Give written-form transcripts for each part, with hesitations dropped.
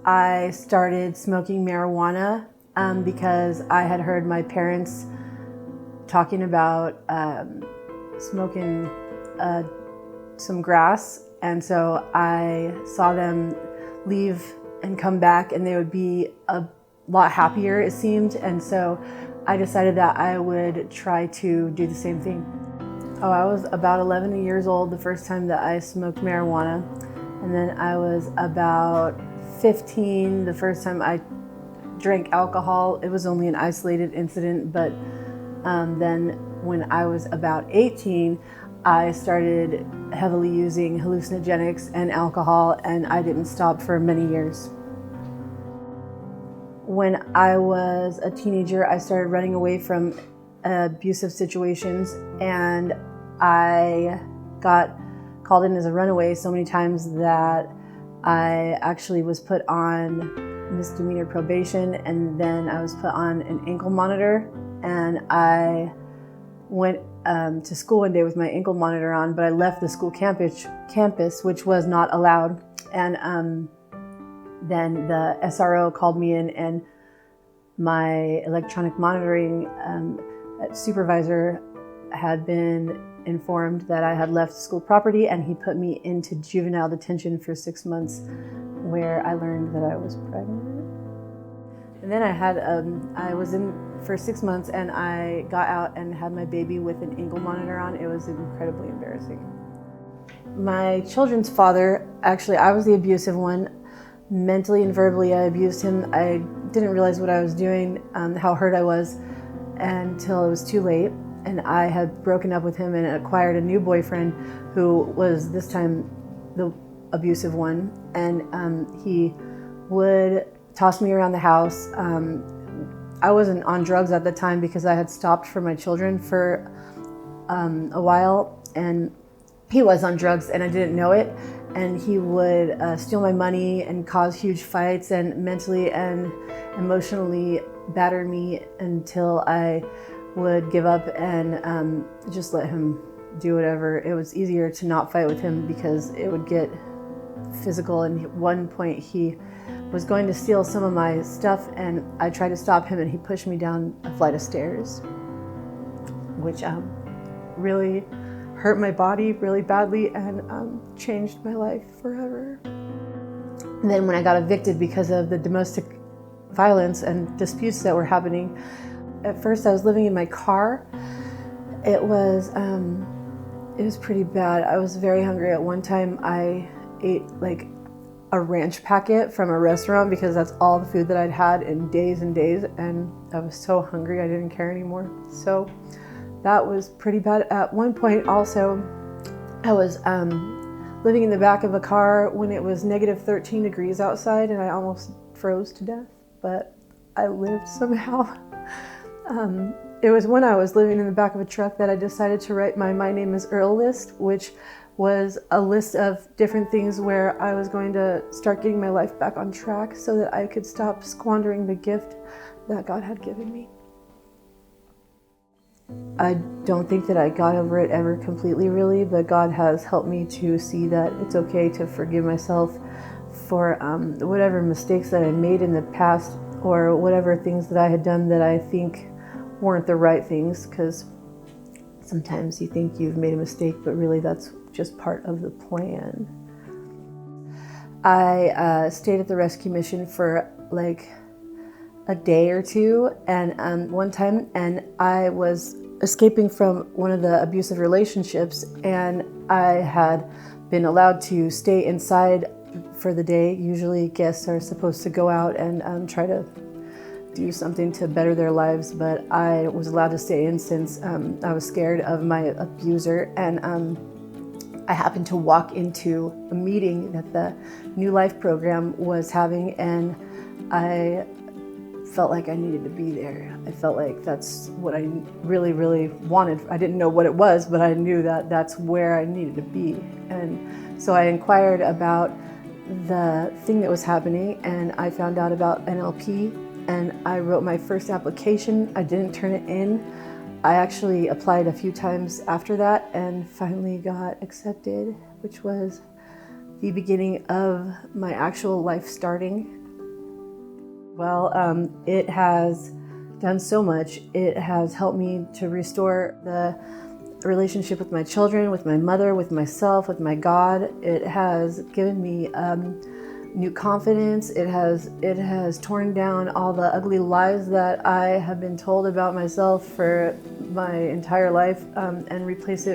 I started smoking marijuana because I had heard my parents talking about smoking some grass, and so I saw them leave and come back, and they would be a lot happier, it seemed, and so I decided that I would try to do the same thing. Oh, I was about 11 years old the first time that I smoked marijuana, and then I was about 15 the first time I drank alcohol. It was only an isolated incident, but then when I was about 18, I started heavily using hallucinogenics and alcohol, and I didn't stop for many years. When I was a teenager, I started running away from abusive situations, and I got called in as a runaway so many times that I actually was put on misdemeanor probation, and then I was put on an ankle monitor, and I went to school one day with my ankle monitor on, but I left the school campus, which was not allowed, and then the SRO called me in, and my electronic monitoring supervisor had been informed that I had left school property, and he put me into juvenile detention for 6 months, where I learned that I was pregnant. And then I was in for 6 months, and I got out and had my baby with an ankle monitor on. It was incredibly embarrassing. My children's father, actually, I was the abusive one. Mentally and verbally, I abused him. I didn't realize what I was doing, how hurt I was, until it was too late. And I had broken up with him and acquired a new boyfriend who was this time the abusive one. And he would toss me around the house. I wasn't on drugs at the time because I had stopped for my children for a while, and he was on drugs and I didn't know it. And he would steal my money and cause huge fights and mentally and emotionally batter me until I would give up and just let him do whatever. It was easier to not fight with him because it would get physical. And at one point he was going to steal some of my stuff, and I tried to stop him, and he pushed me down a flight of stairs, which really hurt my body really badly and changed my life forever. And then when I got evicted because of the domestic violence and disputes that were happening, at first I was living in my car. It was pretty bad. I was very hungry. At one time I ate like a ranch packet from a restaurant because that's all the food that I'd had in days and days, and I was so hungry I didn't care anymore. So that was pretty bad. At one point also, I was living in the back of a car when it was negative 13 degrees outside, and I almost froze to death, but I lived somehow. It was when I was living in the back of a truck that I decided to write my My Name is Earl list, which was a list of different things where I was going to start getting my life back on track so that I could stop squandering the gift that God had given me. I don't think that I got over it ever completely, really, but God has helped me to see that it's okay to forgive myself for whatever mistakes that I made in the past, or whatever things that I had done that I think weren't the right things, because sometimes you think you've made a mistake, but really that's just part of the plan. I stayed at the rescue mission for like a day or two, and one time, and I was escaping from one of the abusive relationships, and I had been allowed to stay inside for the day. Usually guests are supposed to go out and try to do something to better their lives, but I was allowed to stay in since I was scared of my abuser, and I happened to walk into a meeting that the New Life program was having, and I felt like I needed to be there. I felt like that's what I really, really wanted. I didn't know what it was, but I knew that that's where I needed to be. And so I inquired about the thing that was happening, and I found out about NLP, and I wrote my first application. I didn't turn it in. I actually applied a few times after that and finally got accepted, which was the beginning of my actual life starting. Well, it has done so much. It has helped me to restore the relationship with my children, with my mother, with myself, with my God. It has given me new confidence. It has torn down all the ugly lies that I have been told about myself for my entire life, and replace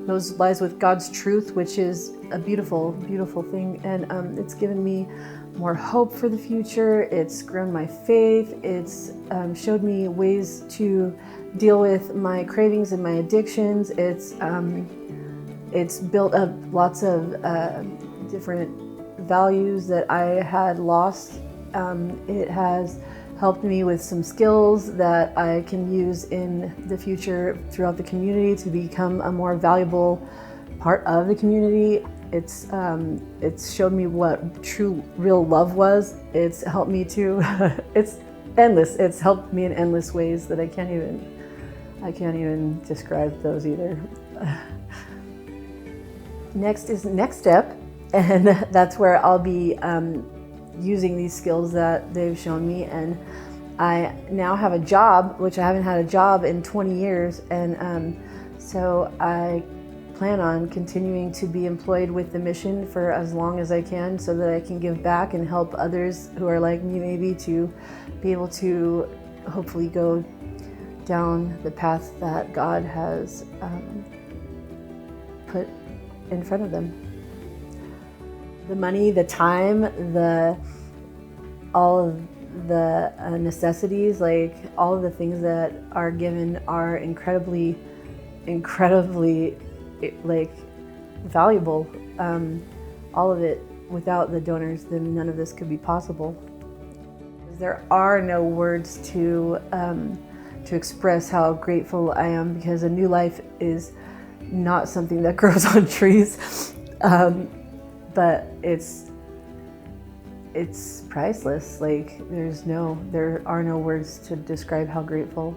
those lies with God's truth, which is a beautiful, beautiful thing. And it's given me more hope for the future. It's grown my faith. It's showed me ways to deal with my cravings and my addictions. It's built up lots of different values that I had lost. It has helped me with some skills that I can use in the future throughout the community to become a more valuable part of the community. It's showed me what true, real love was. It's helped me to, it's endless. It's helped me in endless ways that I can't even describe those either. Next is Next Step, and that's where I'll be using these skills that they've shown me. And I now have a job, which I haven't had a job in 20 years, and so I plan on continuing to be employed with the mission for as long as I can, so that I can give back and help others who are like me, maybe, to be able to hopefully go down the path that God has put in front of them. The money, the time, all of the necessities, like all of the things that are given are incredibly like valuable. All of it. Without the donors, then none of this could be possible. There are no words to express how grateful I am, because a new life is not something that grows on trees, but it's priceless. Like there are no words to describe how grateful.